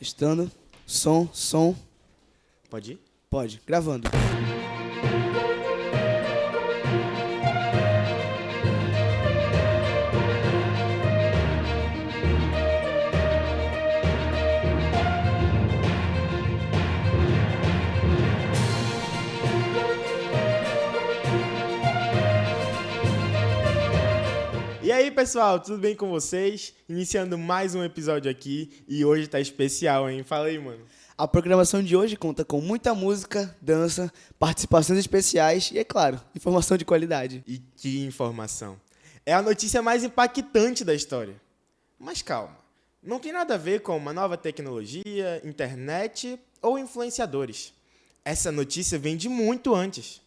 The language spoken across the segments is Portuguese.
Testando. Som. Pode ir? Pode. Gravando. E aí, pessoal, tudo bem com vocês? Iniciando mais um episódio aqui e hoje tá especial, hein? Fala aí, mano. A programação de hoje conta com muita música, dança, participações especiais e, é claro, informação de qualidade. E que informação. É a notícia mais impactante da história. Mas calma, não tem nada a ver com uma nova tecnologia, internet ou influenciadores. Essa notícia vem de muito antes.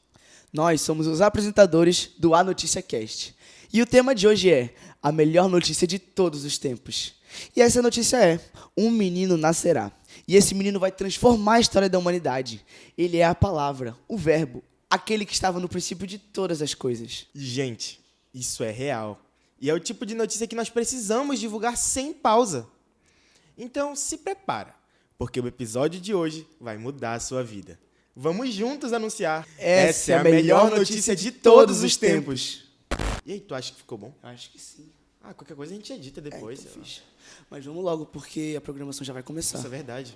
Nós somos os apresentadores do A Notícia Cast. E o tema de hoje é a melhor notícia de todos os tempos. E essa notícia é: um menino nascerá. E esse menino vai transformar a história da humanidade. Ele é a palavra, o verbo, aquele que estava no princípio de todas as coisas. Gente, isso é real. E é o tipo de notícia que nós precisamos divulgar sem pausa. Então se prepara, porque o episódio de hoje vai mudar a sua vida. Vamos juntos anunciar. Essa é a melhor notícia de todos os tempos. E aí, tu acha que ficou bom? Acho que sim. Ah, qualquer coisa a gente edita depois. Então fixe. Mas vamos logo, porque a programação já vai começar. Isso é verdade.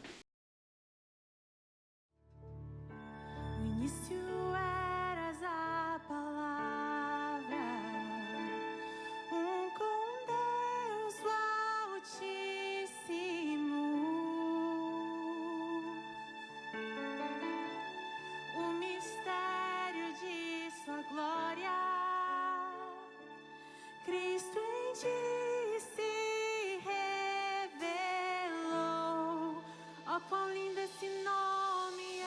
No início eras a palavra, com Deus o Altíssimo. O mistério de sua glória, Cristo em ti se revelou. Ó, quão lindo esse nome é!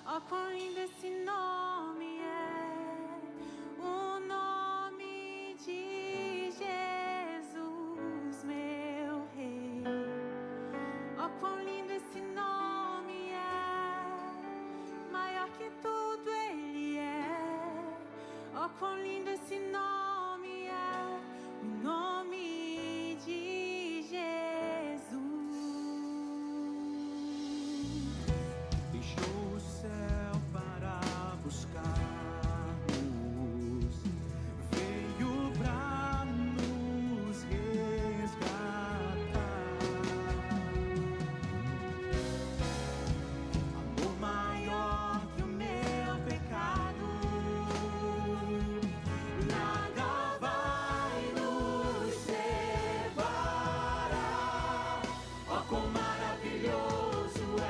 Ó, quão lindo esse nome é! O nome de Jesus, meu Rei. Ó, quão lindo esse nome é! Maior que tudo Ele é. Ó, quão lindo esse nome é! O nome de Jesus. Deixou o céu para buscar-nos, veio pra nos resgatar. Amor maior que o meu pecado, nada vai nos separar. Ó, quão maravilhoso é!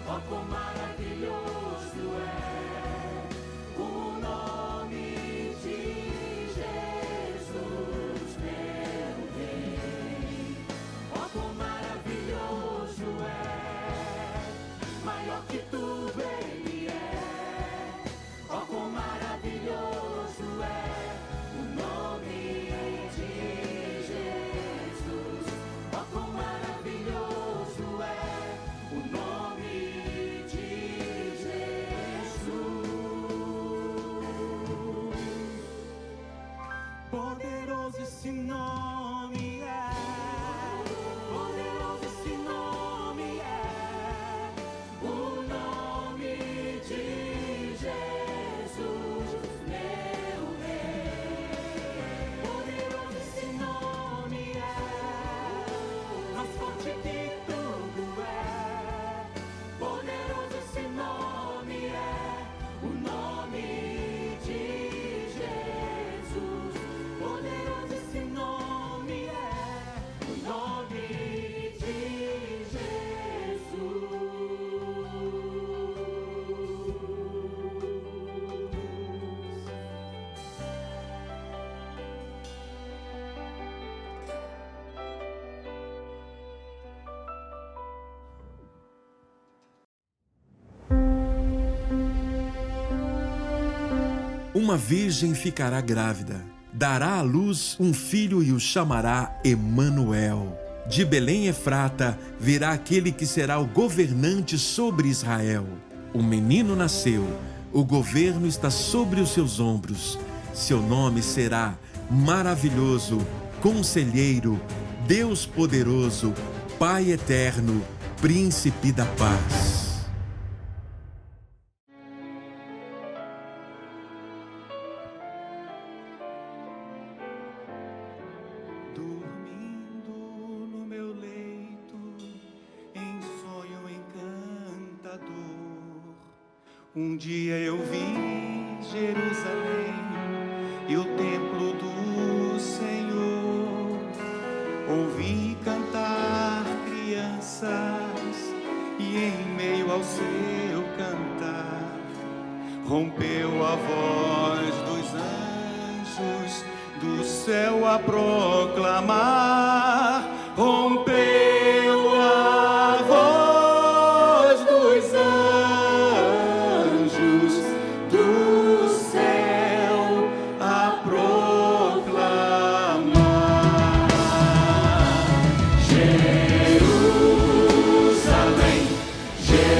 Ó, quão maravilhoso é o nome de Jesus, meu Rei. Ó, quão maravilhoso é, maior que tudo Ele é. Ó, quão maravilhoso é o nome de Jesus. Ó, quão maravilhoso é o nome de Jesus. Poderoso esse nome é. Poderoso esse nome é. O nome de Jesus, meu Rei. Poderoso esse nome é. Mais forte que tudo é. Poderoso esse nome é. O nome de Jesus. Poderoso esse nome é. O nome de Jesus. Uma virgem ficará grávida, dará à luz um filho e o chamará Emanuel. De Belém Efrata virá aquele que será o governante sobre Israel. O menino nasceu, o governo está sobre os seus ombros. Seu nome será Maravilhoso, Conselheiro, Deus Poderoso, Pai eterno, Príncipe da paz. Dormindo no meu leito, em sonho encantador, um dia eu vi Jerusalém e o templo do Senhor. Ouvi cantar crianças e em meio ao seu cantar rompeu a voz dos anjos do céu a proclamar. Rompeu a voz dos anjos do céu a proclamar. Jerusalém, Jerusalém,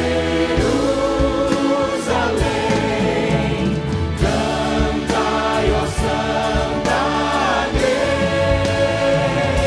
cantai, ó Santa Igreja.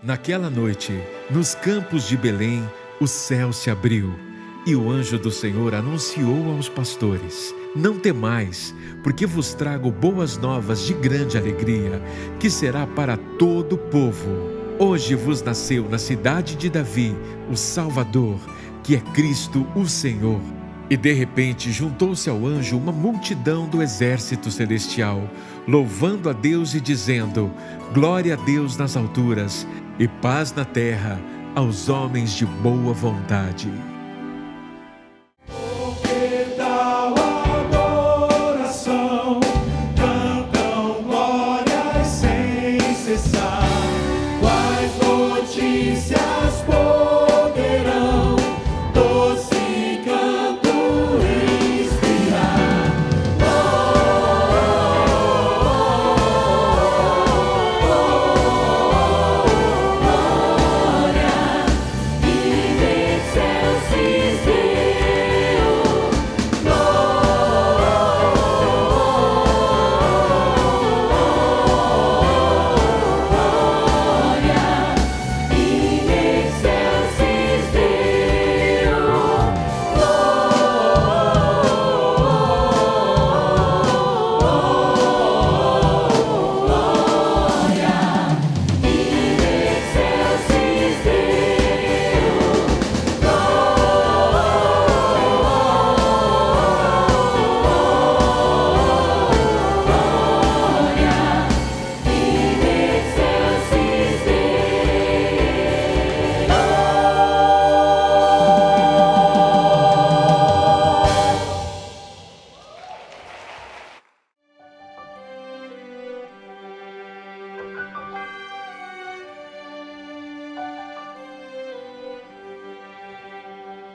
Naquela noite, nos campos de Belém, o céu se abriu e o anjo do Senhor anunciou aos pastores: Não temais, porque vos trago boas novas de grande alegria, que será para todo o povo. Hoje vos nasceu na cidade de Davi o Salvador, que é Cristo o Senhor. E de repente juntou-se ao anjo uma multidão do exército celestial, louvando a Deus e dizendo: Glória a Deus nas alturas e paz na terra aos homens de boa vontade.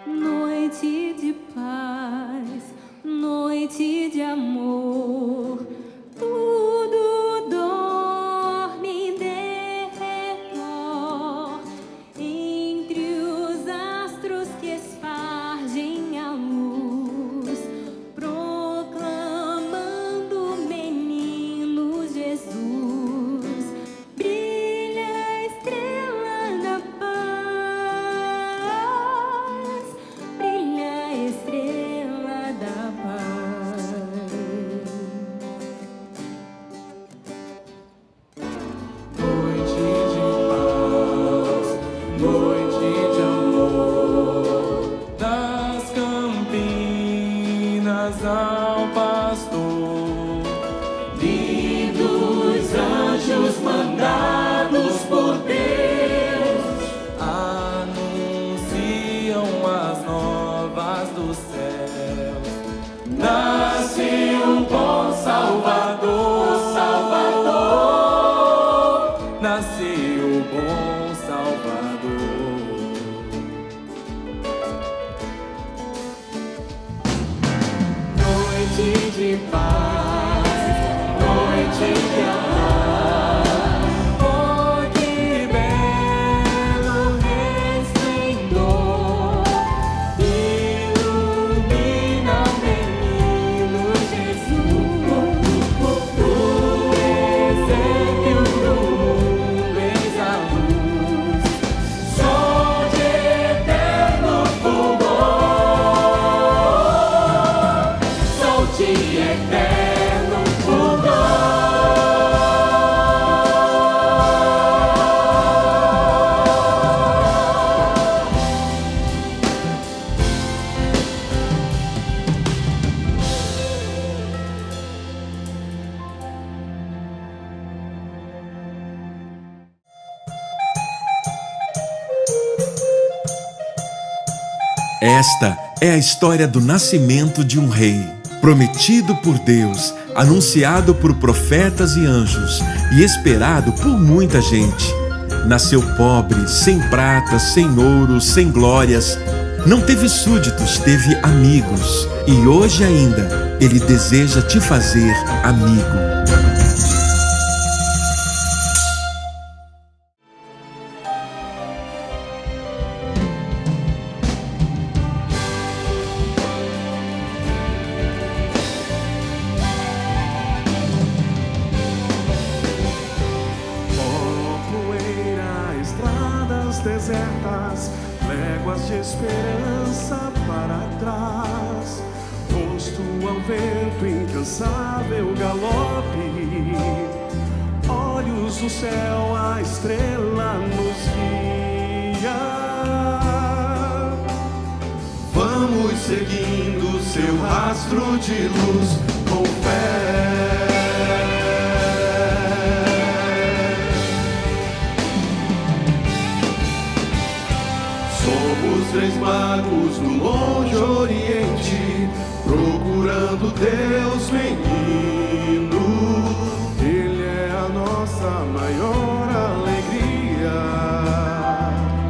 Noite de paz, noite de amor, tudo dorme de redor, entre os astros que espargem a luz, proclamando o menino Jesus, brilha a estrela da paz, brilha a estrela da paz. Noite de paz, noite de amor, das campinas ao pastor, lindos anjos mandados por Deus, anunciam as novas dos céus. Nasceu um bom Salvador, Salvador, nasceu o bom Salvador. Noite de paz, noite de amor, oh que belo resplendor, ilumina o menino Jesus, tu presépio do mundo eis a luz, sol de eterno fulgor, sol de eterno fulgor. Esta é a história do nascimento de um rei, prometido por Deus, anunciado por profetas e anjos e esperado por muita gente. Nasceu pobre, sem prata, sem ouro, sem glórias. Não teve súditos, teve amigos. E hoje ainda, ele deseja te fazer amigo. Ó poeira desertas, léguas de esperança para trás. Posto ao vento, incansável galope, olhos no céu, a estrela nos guia. Vamos seguindo seu rastro de luz com fé. Somos três magos no longe oriente, procurando Deus menino. Ele é a nossa maior alegria.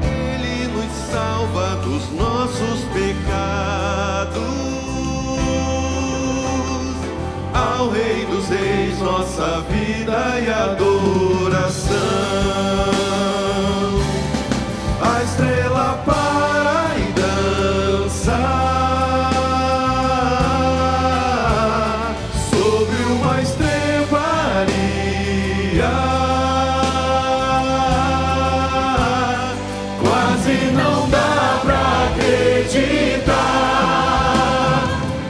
Ele nos salva dos nossos pecados. Ao Rei dos Reis, nossa vida e adoração. A estrela para e dança sobre uma estrebaria. Quase não dá pra acreditar.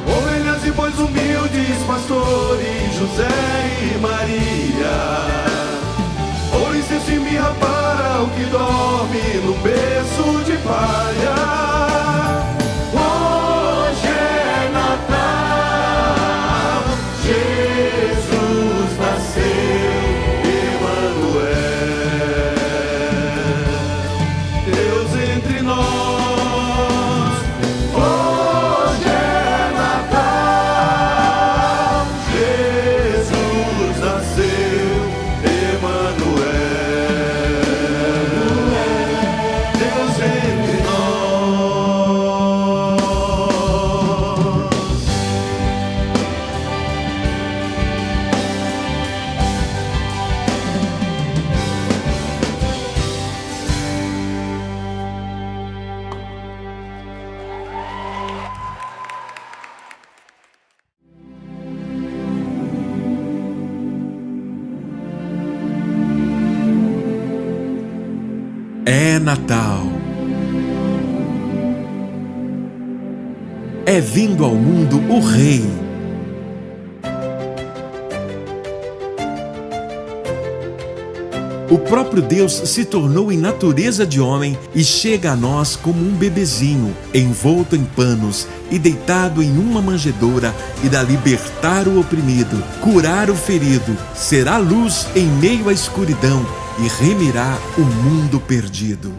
Ovelhas e bois humildes, pastores, José e Maria. Ouro, incenso e mirra para o que dorme num berço de palha. Hoje é Natal, Jesus nasceu, Emanuel, Deus entre nós. Hoje é Natal, Jesus nasceu, Emanuel, Deus entre nós. É Natal. É vindo ao mundo o Rei. O próprio Deus se tornou em natureza de homem e chega a nós como um bebezinho, envolto em panos e deitado em uma manjedoura, irá libertar o oprimido, curar o ferido, será luz em meio à escuridão e remirá o mundo perdido.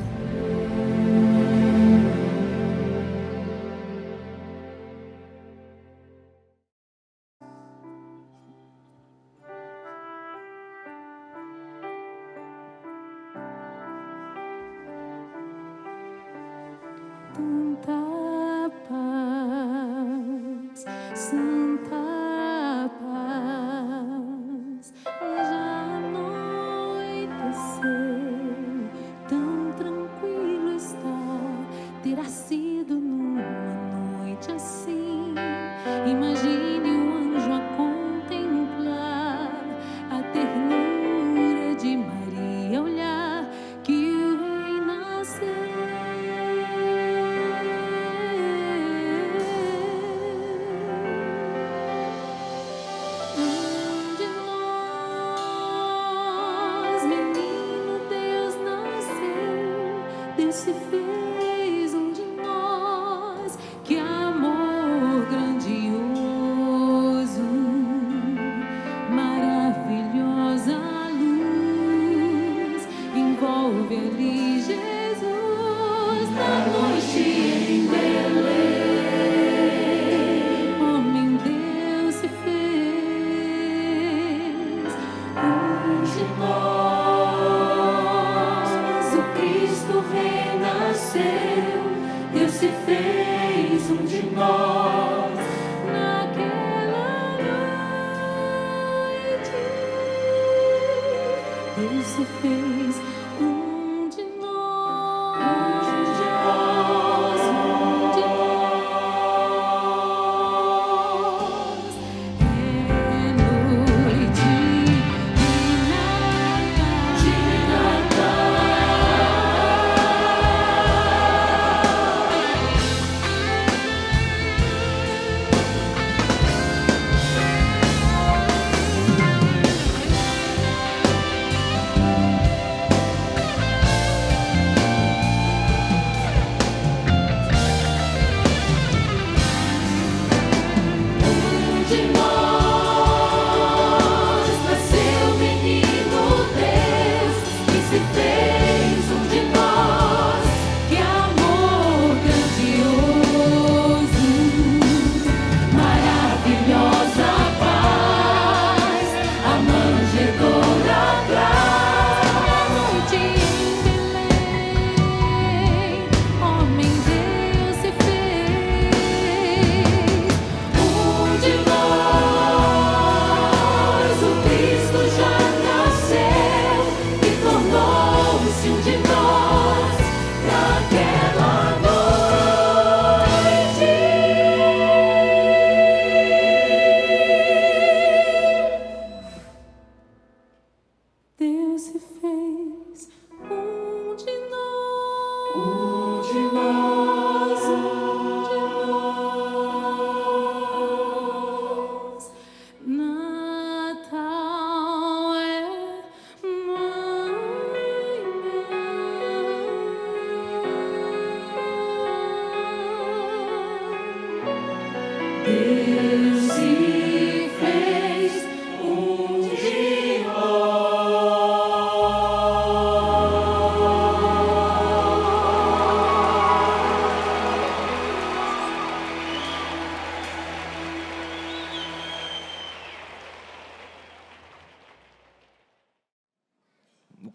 Tanta paz, santa paz, já anoiteceu, tão tranquilo está, terá sido numa noite assim. Imagine um anjo a contemplar a ternura de Maria, olhar que o Rei nasceu. Se fez um de nós, que amor grandioso, maravilhosa luz, envolve ali Jesus na noite em Belém. Homem Deus se fez um de nós, o Cristo renasceu, Deus se fez um de nós naquela noite. Deus se fez um de nós, um de nós, um de nós. É noite de Natal.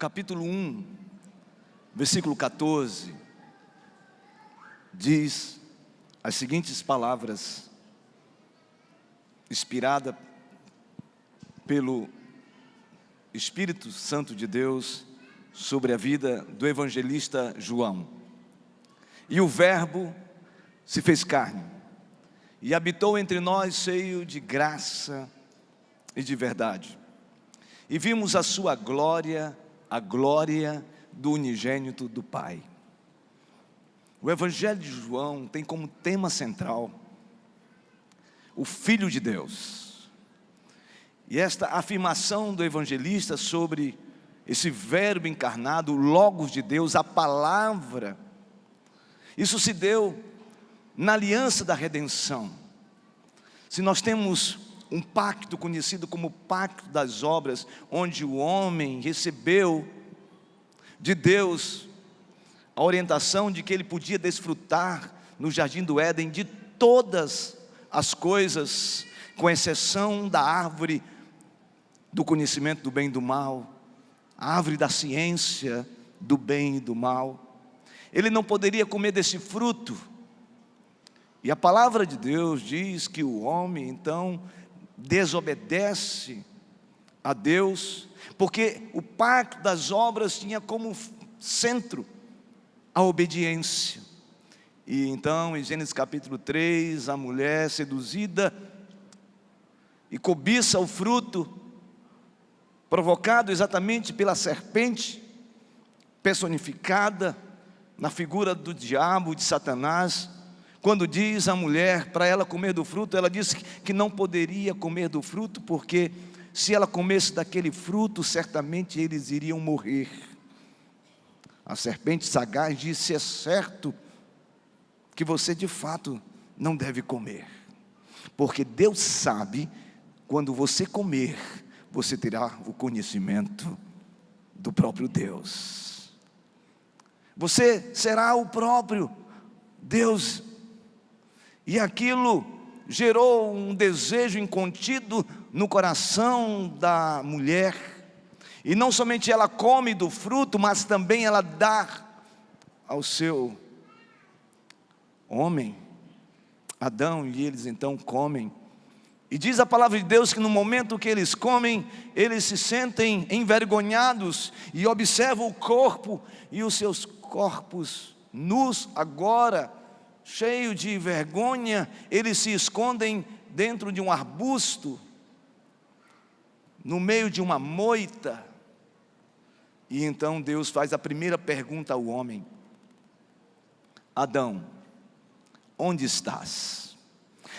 capítulo 1, versículo 14, diz as seguintes palavras, inspirada pelo Espírito Santo de Deus, sobre a vida do evangelista João. E o Verbo se fez carne e habitou entre nós, cheio de graça e de verdade. E vimos a sua glória, a glória do unigênito do Pai. O Evangelho de João tem como tema central o Filho de Deus. E esta afirmação do evangelista sobre esse verbo encarnado, o Logos de Deus, a palavra, isso se deu na aliança da redenção. Se nós temos um pacto conhecido como pacto das obras, onde o homem recebeu de Deus a orientação de que ele podia desfrutar no jardim do Éden de todas as coisas, com exceção da árvore do conhecimento do bem e do mal, a árvore da ciência do bem e do mal. Ele não poderia comer desse fruto. E a palavra de Deus diz que o homem então desobedece a Deus, porque o pacto das obras tinha como centro a obediência. E então em Gênesis capítulo 3, a mulher seduzida e cobiça o fruto, provocado exatamente pela serpente, personificada na figura do diabo, de Satanás. Quando diz a mulher para ela comer do fruto, ela disse que não poderia comer do fruto, porque se ela comesse daquele fruto, certamente eles iriam morrer. A serpente sagaz disse: é certo que você de fato não deve comer, porque Deus sabe, quando você comer, você terá o conhecimento do próprio Deus. Você será o próprio Deus. E aquilo gerou um desejo incontido no coração da mulher. E não somente ela come do fruto, mas também ela dá ao seu homem, Adão, e eles então comem. E diz a palavra de Deus que no momento que eles comem, eles se sentem envergonhados e observam o corpo e os seus corpos nus agora, cheio de vergonha, eles se escondem dentro de um arbusto, no meio de uma moita. E então Deus faz a primeira pergunta ao homem: Adão, onde estás?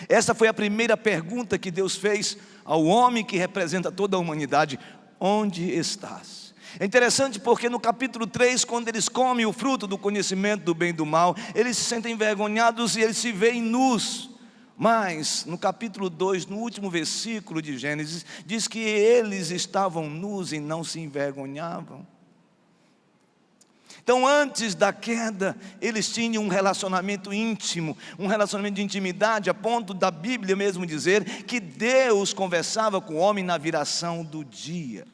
Essa foi a primeira pergunta que Deus fez ao homem que representa toda a humanidade: onde estás? É interessante porque no capítulo 3, quando eles comem o fruto do conhecimento do bem e do mal, eles se sentem envergonhados e eles se veem nus. Mas no capítulo 2, no último versículo de Gênesis, diz que eles estavam nus e não se envergonhavam. Então antes da queda, eles tinham um relacionamento íntimo, um relacionamento de intimidade, a ponto da Bíblia mesmo dizer que Deus conversava com o homem na viração do dia.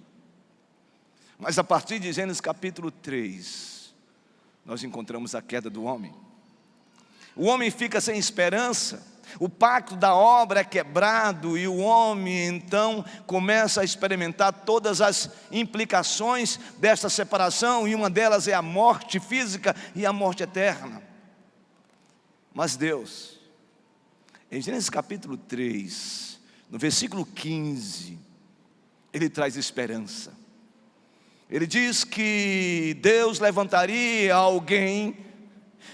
Mas a partir de Gênesis capítulo 3, nós encontramos a queda do homem. O homem fica sem esperança, o pacto da obra é quebrado e o homem então começa a experimentar todas as implicações desta separação, e uma delas é a morte física e a morte eterna. Mas Deus, em Gênesis capítulo 3, no versículo 15, Ele traz esperança. Ele diz que Deus levantaria alguém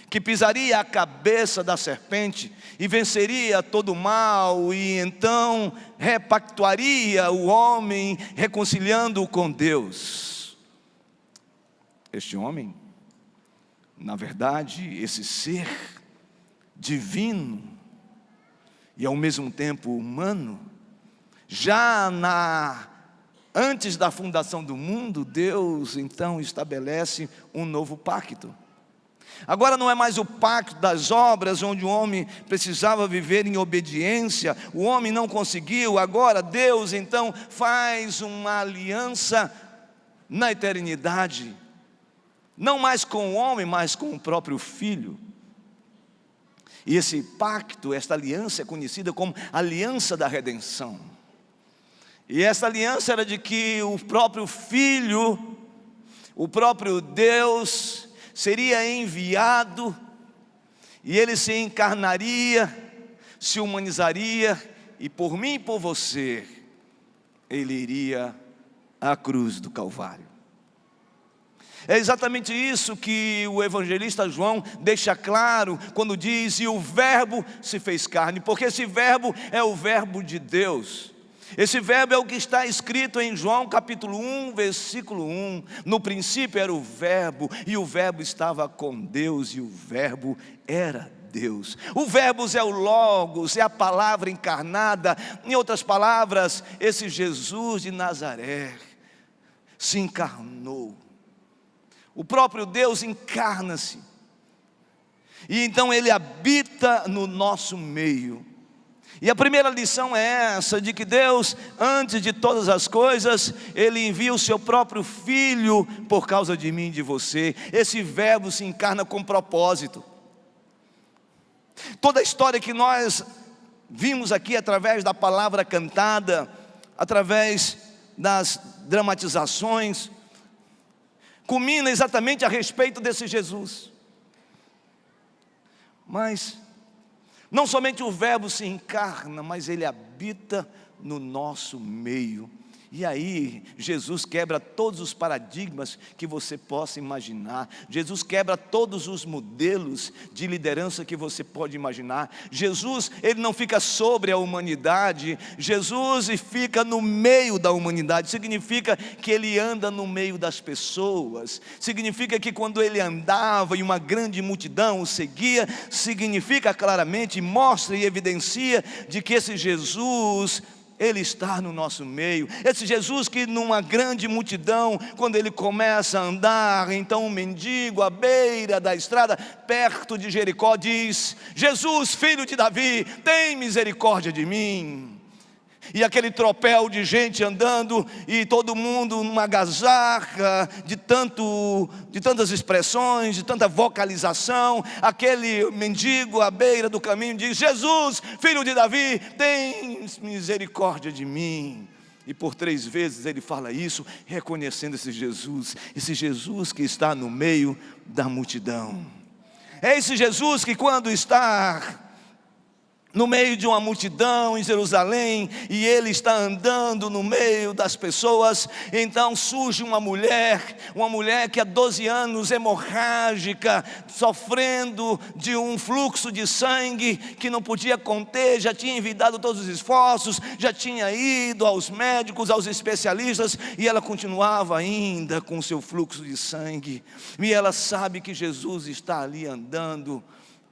que pisaria a cabeça da serpente e venceria todo o mal, e então repactuaria o homem, reconciliando-o com Deus. Este homem, na verdade, esse ser divino e ao mesmo tempo humano, já antes da fundação do mundo, Deus então estabelece um novo pacto. Agora não é mais o pacto das obras, onde o homem precisava viver em obediência, o homem não conseguiu. Agora Deus então faz uma aliança na eternidade, não mais com o homem, mas com o próprio Filho. E esse pacto, esta aliança é conhecida como aliança da redenção. E essa aliança era de que o próprio Filho, o próprio Deus, seria enviado, e ele se encarnaria, se humanizaria, e por mim e por você, ele iria à cruz do Calvário. É exatamente isso que o evangelista João deixa claro quando diz: e o verbo se fez carne, porque esse verbo é o verbo de Deus. Esse verbo é o que está escrito em João capítulo 1, versículo 1. No princípio era o verbo, e o verbo estava com Deus, e o verbo era Deus. O verbos é o Logos, é a palavra encarnada. Em outras palavras, esse Jesus de Nazaré se encarnou. O próprio Deus encarna-se, e então ele habita no nosso meio. E a primeira lição é essa, de que Deus, antes de todas as coisas, ele envia o seu próprio Filho por causa de mim e de você. Esse verbo se encarna com propósito. Toda a história que nós vimos aqui através da palavra cantada, através das dramatizações, culmina exatamente a respeito desse Jesus. Mas não somente o verbo se encarna, mas ele habita no nosso meio. E aí, Jesus quebra todos os paradigmas que você possa imaginar. Jesus quebra todos os modelos de liderança que você pode imaginar. Jesus, ele não fica sobre a humanidade. Jesus fica no meio da humanidade. Significa que ele anda no meio das pessoas. Significa que quando ele andava e uma grande multidão o seguia, significa claramente, mostra e evidencia de que esse Jesus, ele está no nosso meio. Esse Jesus que numa grande multidão, quando ele começa a andar, então um mendigo à beira da estrada, perto de Jericó, diz: Jesus, filho de Davi, tem misericórdia de mim. E aquele tropel de gente andando, e todo mundo numa agasalha de tantas expressões, de tanta vocalização. Aquele mendigo à beira do caminho diz: Jesus, filho de Davi, tem misericórdia de mim. E por 3 vezes ele fala isso, reconhecendo esse Jesus que está no meio da multidão. É esse Jesus que, quando está no meio de uma multidão em Jerusalém, e ele está andando no meio das pessoas, então surge uma mulher que há 12 anos, hemorrágica, sofrendo de um fluxo de sangue que não podia conter, já tinha envidado todos os esforços, já tinha ido aos médicos, aos especialistas, e ela continuava ainda com o seu fluxo de sangue. E ela sabe que Jesus está ali andando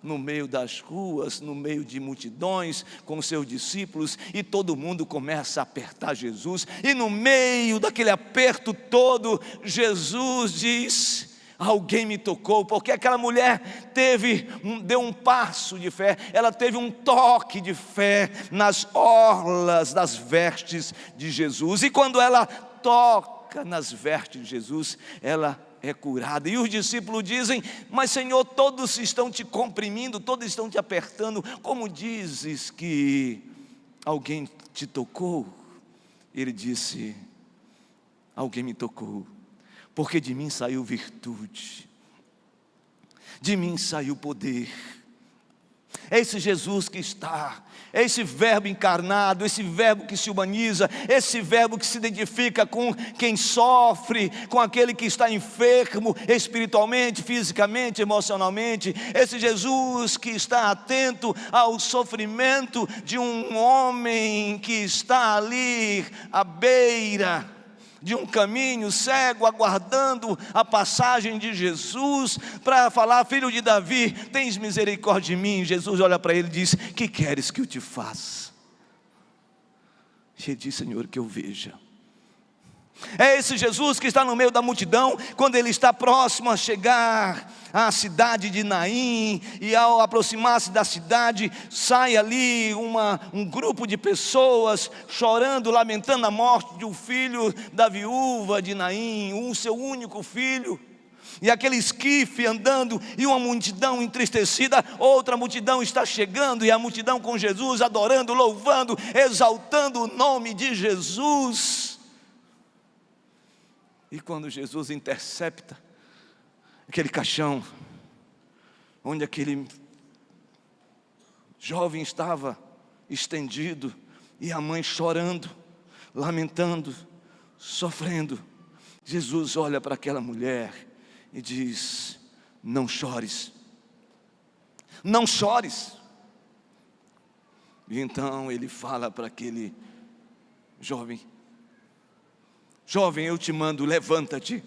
no meio das ruas, no meio de multidões, com seus discípulos, e todo mundo começa a apertar Jesus, e no meio daquele aperto todo, Jesus diz: alguém me tocou, porque aquela mulher deu um passo de fé, ela teve um toque de fé nas orlas das vestes de Jesus, e quando ela toca nas vestes de Jesus, ela é curada. E os discípulos dizem: mas Senhor, todos estão te comprimindo, todos estão te apertando, como dizes que alguém te tocou? Ele disse: alguém me tocou, porque de mim saiu virtude, de mim saiu poder. É esse Jesus que está, é esse verbo encarnado, esse verbo que se humaniza, esse verbo que se identifica com quem sofre, com aquele que está enfermo espiritualmente, fisicamente, emocionalmente. Esse Jesus que está atento ao sofrimento de um homem que está ali à beira de um caminho, cego, aguardando a passagem de Jesus para falar: filho de Davi, tens misericórdia de mim. Jesus olha para ele e diz: que queres que eu te faça? E ele diz: Senhor, que eu veja. É esse Jesus que está no meio da multidão, quando ele está próximo a chegar à cidade de Naim, e ao aproximar-se da cidade, sai ali um grupo de pessoas chorando, lamentando a morte de um filho da viúva de Naim, seu único filho. E aquele esquife andando, e uma multidão entristecida, outra multidão está chegando, e a multidão com Jesus, adorando, louvando, exaltando o nome de Jesus. E quando Jesus intercepta aquele caixão, onde aquele jovem estava estendido, e a mãe chorando, lamentando, sofrendo, Jesus olha para aquela mulher e diz: não chores, não chores. E então ele fala para aquele jovem: jovem, eu te mando, levanta-te.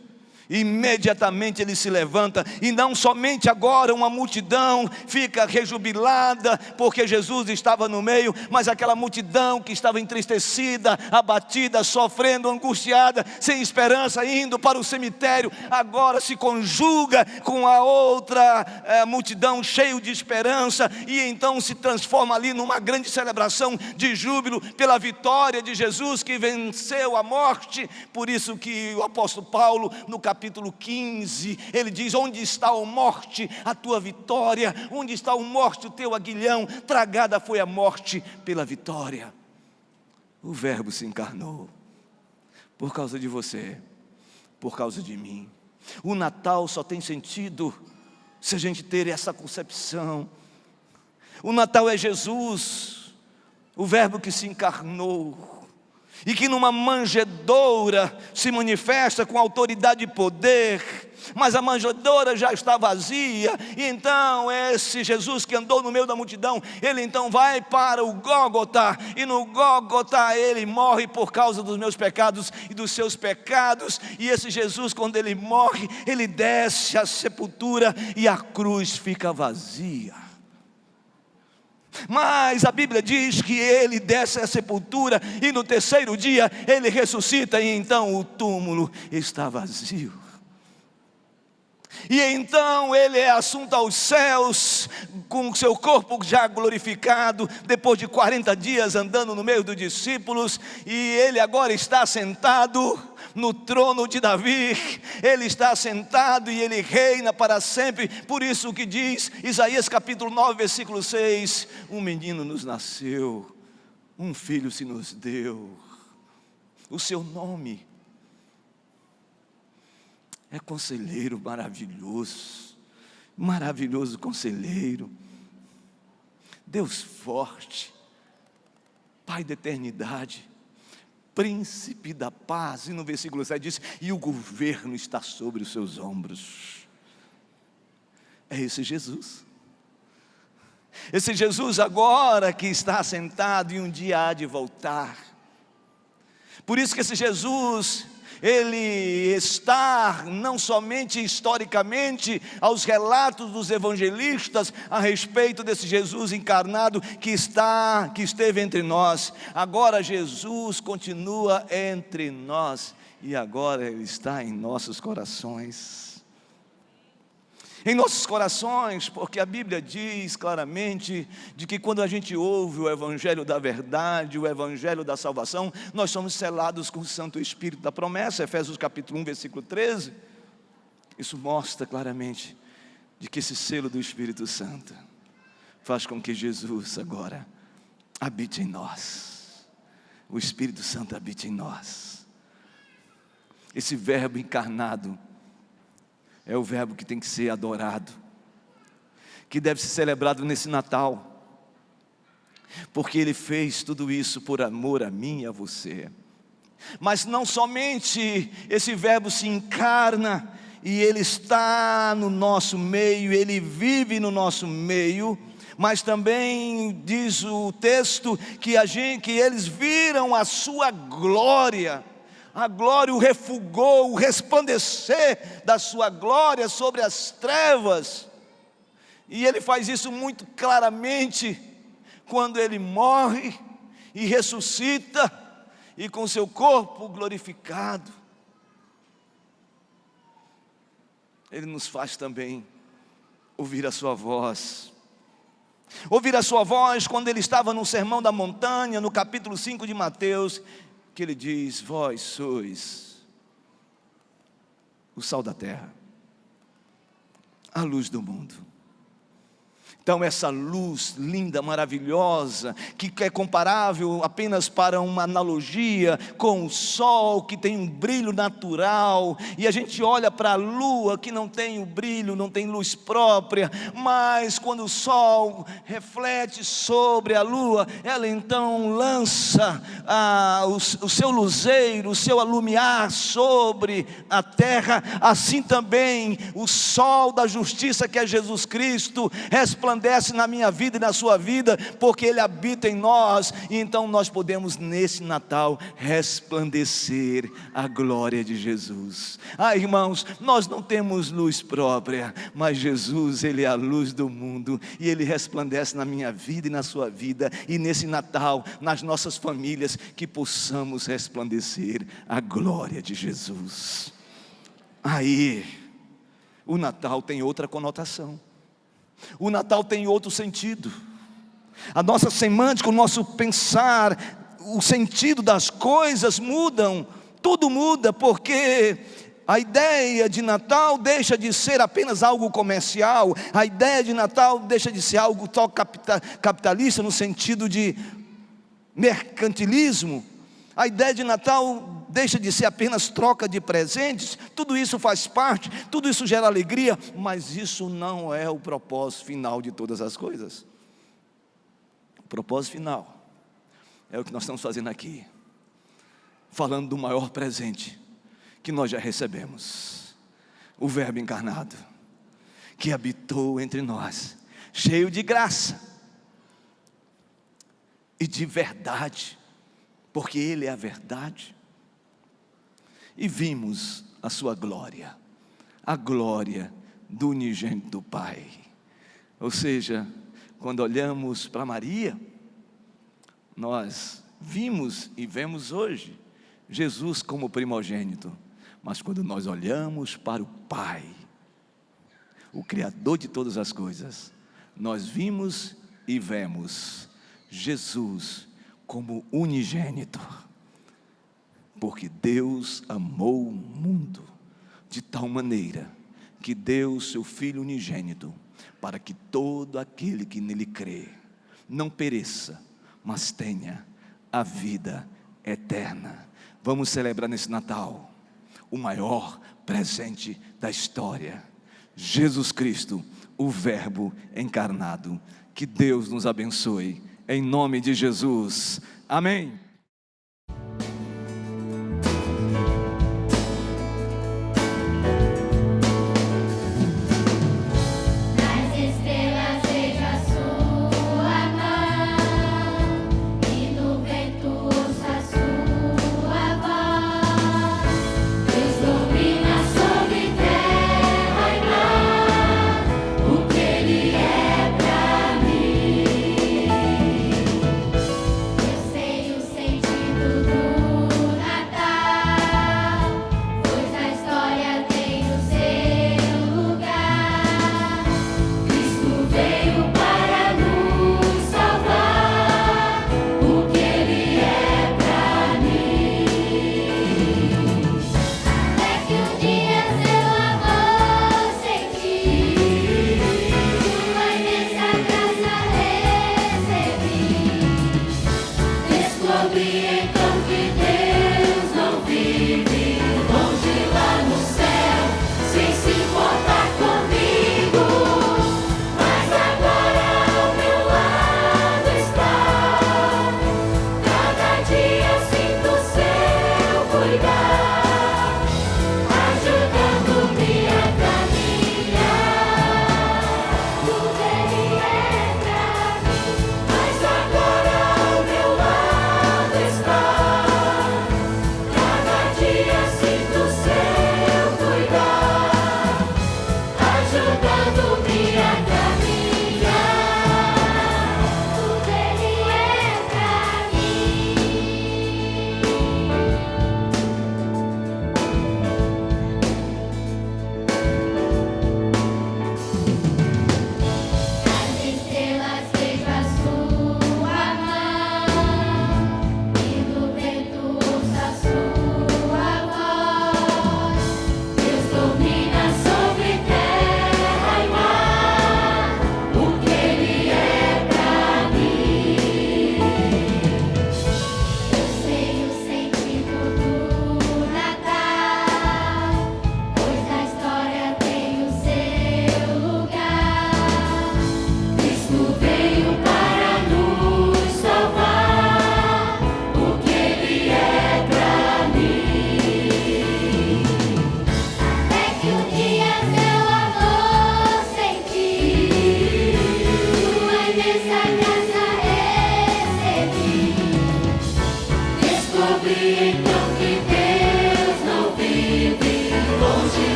Imediatamente ele se levanta, e não somente agora uma multidão fica rejubilada, porque Jesus estava no meio, mas aquela multidão que estava entristecida, abatida, sofrendo, angustiada, sem esperança, indo para o cemitério, agora se conjuga com a outra multidão cheia de esperança, e então se transforma ali numa grande celebração de júbilo pela vitória de Jesus que venceu a morte. Por isso que o apóstolo Paulo, no capítulo 15, ele diz: onde está, ó morte, a tua vitória? Onde está, ó morte, o teu aguilhão? Tragada foi a morte pela vitória. O Verbo se encarnou por causa de você, por causa de mim. O Natal só tem sentido se a gente ter essa concepção. O Natal é Jesus, o Verbo que se encarnou, e que numa manjedoura se manifesta com autoridade e poder, mas a manjedoura já está vazia. E então esse Jesus que andou no meio da multidão, ele então vai para o Gólgota, e no Gólgota ele morre por causa dos meus pecados e dos seus pecados. E esse Jesus, quando ele morre, ele desce à sepultura e a cruz fica vazia. Mas a Bíblia diz que ele desce à sepultura, e no terceiro dia ele ressuscita, e então o túmulo está vazio. E então ele é assunto aos céus, com o seu corpo já glorificado, depois de 40 dias andando no meio dos discípulos, e ele agora está sentado no trono de Davi. Ele está sentado e ele reina para sempre. Por isso que diz Isaías capítulo 9, versículo 6: um menino nos nasceu, um filho se nos deu, o seu nome é Conselheiro Maravilhoso, maravilhoso Conselheiro, Deus forte, Pai da eternidade, Príncipe da paz. E no versículo 7 diz: e o governo está sobre os seus ombros. É esse Jesus. Esse Jesus agora que está sentado e um dia há de voltar. Por isso que esse Jesus, ele está não somente historicamente aos relatos dos evangelistas a respeito desse Jesus encarnado que esteve entre nós. Agora Jesus continua entre nós, e agora ele está em nossos corações. Em nossos corações, porque a Bíblia diz claramente de que quando a gente ouve o Evangelho da verdade, o Evangelho da salvação, nós somos selados com o Santo Espírito da promessa. Efésios capítulo 1, versículo 13. Isso mostra claramente de que esse selo do Espírito Santo faz com que Jesus agora habite em nós. O Espírito Santo habite em nós. Esse Verbo encarnado é o Verbo que tem que ser adorado, que deve ser celebrado nesse Natal, porque Ele fez tudo isso por amor a mim e a você. Mas não somente esse Verbo se encarna e Ele está no nosso meio, Ele vive no nosso meio, mas também diz o texto que eles viram a sua glória. A glória o refugou, o resplandecer da sua glória sobre as trevas. E ele faz isso muito claramente quando ele morre e ressuscita, e com seu corpo glorificado. Ele nos faz também ouvir a sua voz. Ouvir a sua voz quando ele estava no Sermão da Montanha, no capítulo 5 de Mateus, que ele diz: vós sois o sal da terra, a luz do mundo. Então essa luz linda, maravilhosa, que é comparável apenas para uma analogia com o sol, que tem um brilho natural, e a gente olha para a lua que não tem o brilho, não tem luz própria, mas quando o sol reflete sobre a lua, ela então lança o seu luzeiro, o seu alumiar sobre a terra. Assim também o sol da justiça, que é Jesus Cristo, resplandece na minha vida e na sua vida, porque Ele habita em nós, e então nós podemos nesse Natal resplandecer a glória de Jesus. Irmãos, nós não temos luz própria, mas Jesus, Ele é a luz do mundo, e Ele resplandece na minha vida e na sua vida, e nesse Natal, nas nossas famílias, que possamos resplandecer a glória de Jesus. Aí, o Natal tem outra conotação. O Natal tem outro sentido. A nossa semântica, o nosso pensar, o sentido das coisas mudam. Tudo muda, porque a ideia de Natal deixa de ser apenas algo comercial. A ideia de Natal deixa de ser algo só capitalista, no sentido de mercantilismo. A ideia de Natal deixa de ser apenas troca de presentes. Tudo isso faz parte, tudo isso gera alegria, mas isso não é o propósito final de todas as coisas. O propósito final é o que nós estamos fazendo aqui, falando do maior presente que nós já recebemos: o Verbo encarnado, que habitou entre nós, cheio de graça e de verdade, porque Ele é a verdade. E vimos a sua glória, a glória do unigênito do Pai. Ou seja, quando olhamos para Maria, nós vimos e vemos hoje Jesus como primogênito. Mas quando nós olhamos para o Pai, o Criador de todas as coisas, nós vimos e vemos Jesus como unigênito. Porque Deus amou o mundo de tal maneira que deu seu Filho unigênito, para que todo aquele que nele crê não pereça, mas tenha a vida eterna. Vamos celebrar nesse Natal o maior presente da história: Jesus Cristo, o Verbo encarnado. Que Deus nos abençoe, em nome de Jesus, amém.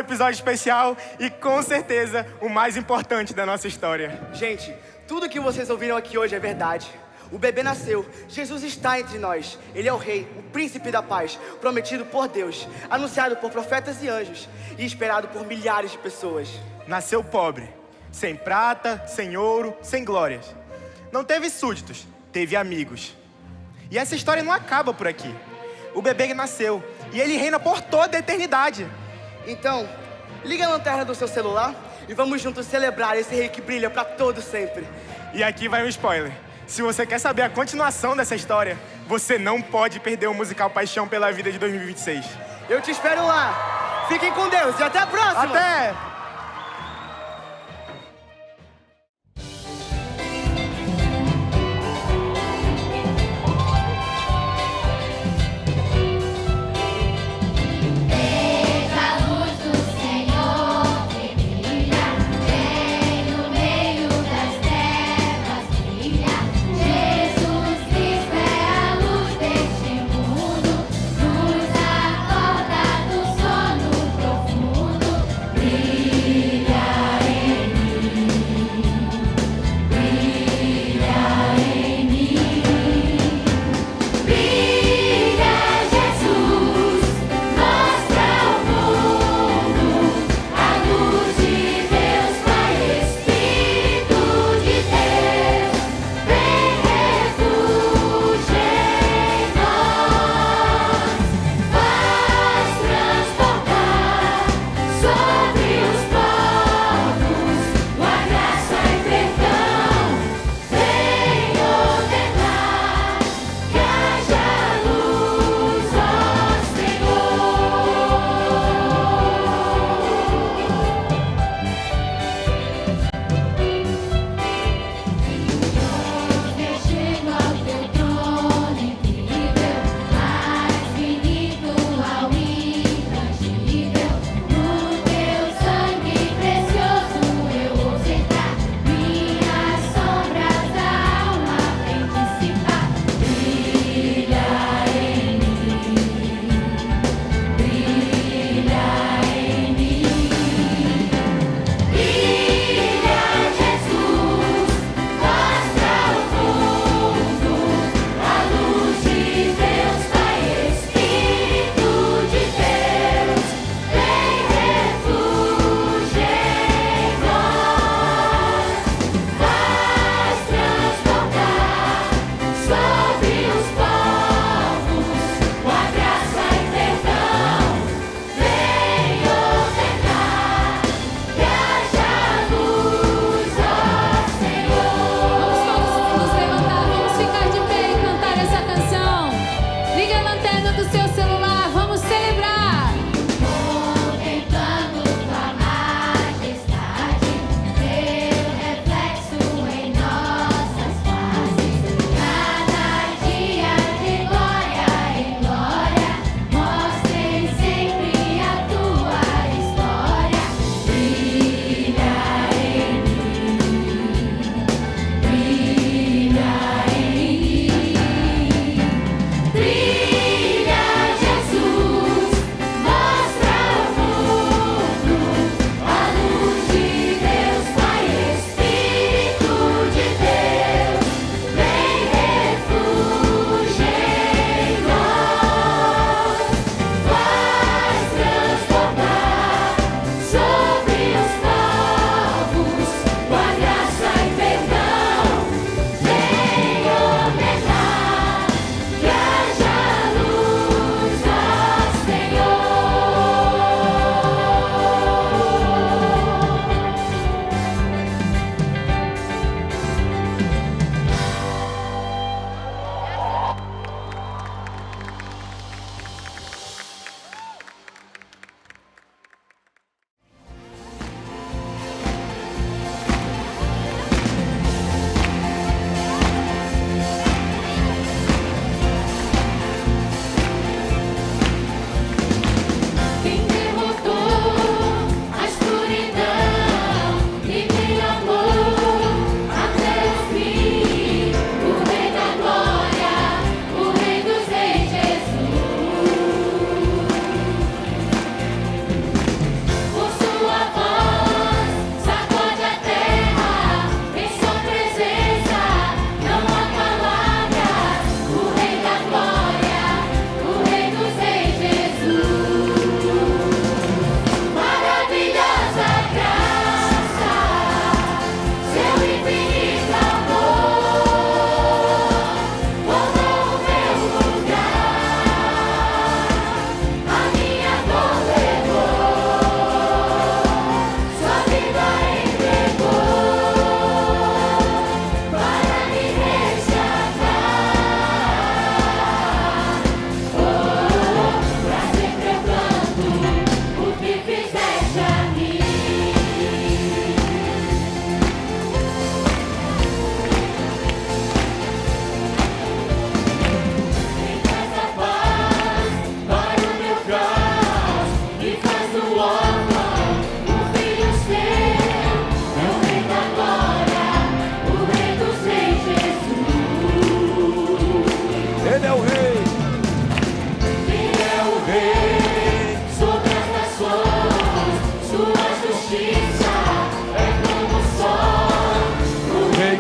episódio especial e, com certeza, o mais importante da nossa história. Gente, tudo que vocês ouviram aqui hoje é verdade. O bebê nasceu, Jesus está entre nós. Ele é o rei, o príncipe da paz, prometido por Deus, anunciado por profetas e anjos e esperado por milhares de pessoas. Nasceu pobre, sem prata, sem ouro, sem glórias. Não teve súditos, teve amigos. E essa história não acaba por aqui. O bebê nasceu e ele reina por toda a eternidade. Então, liga a lanterna do seu celular e vamos juntos celebrar esse rei que brilha para todo sempre. E aqui vai um spoiler. Se você quer saber a continuação dessa história, você não pode perder o musical Paixão pela Vida de 2026. Eu te espero lá. Fiquem com Deus e até a próxima! Até! Nos acorda do sono profundo.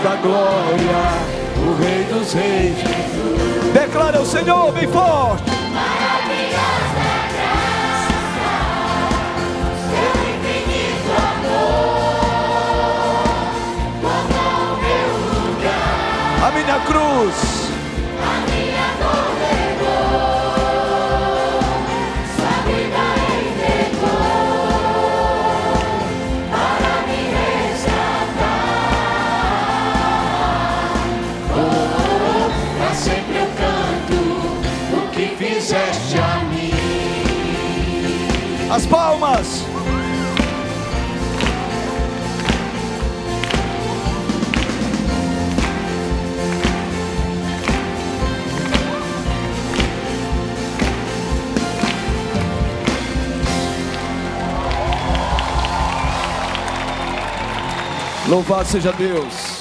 da glória, o Rei dos Reis. Declara o Senhor bem forte. A minha cruz, A minha dor levou, sua vida entregou para me resgatar. Pra sempre eu canto o que fizeste a mim. as palmas. Louvado seja Deus.